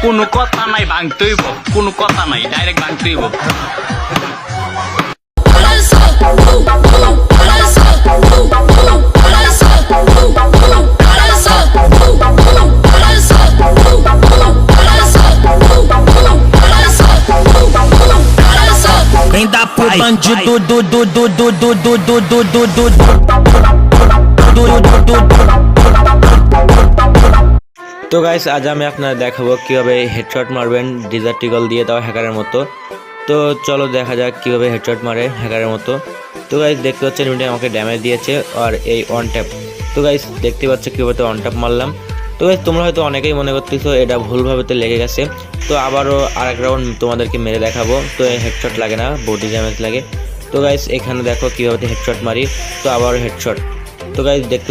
কোনো কথা নাই ভাঙতেইব, কোনো কথা নাই, ডাইরেক্ট ভাঙতেইব। Vem dar pro bandido তো গাইস আজ আমি আপনাদের দেখাবো কিভাবে হেডশট মারবেন ডিজার্টিকল দিয়ে, তাও হ্যাকারের মতো। তো চলো দেখা যাক কিভাবে হেডশট মারে হ্যাকারের মতো। তো গাইস দেখতে পাচ্ছেন এমনি আমাকে ড্যামেজ দিয়েছে আর এই অন ট্যাপ। তো গাইস দেখতে পাচ্ছ কিভাবে অন ট্যাপ মারলাম। তো গাইস তোমরা হয়তো অনেকেই মনে করতেছো এটা ভুলভাবে তো লেগে গেছে। তো আবারও আরেক রাউন্ড তোমাদেরকে মেরে দেখাবো। তো হেডশট লাগে না, বডি ড্যামেজ লাগে। তো গাইস এখানে দেখো কিভাবে হেডশট মারি। তো আবারও হেডশট। তো গাইস দেখতে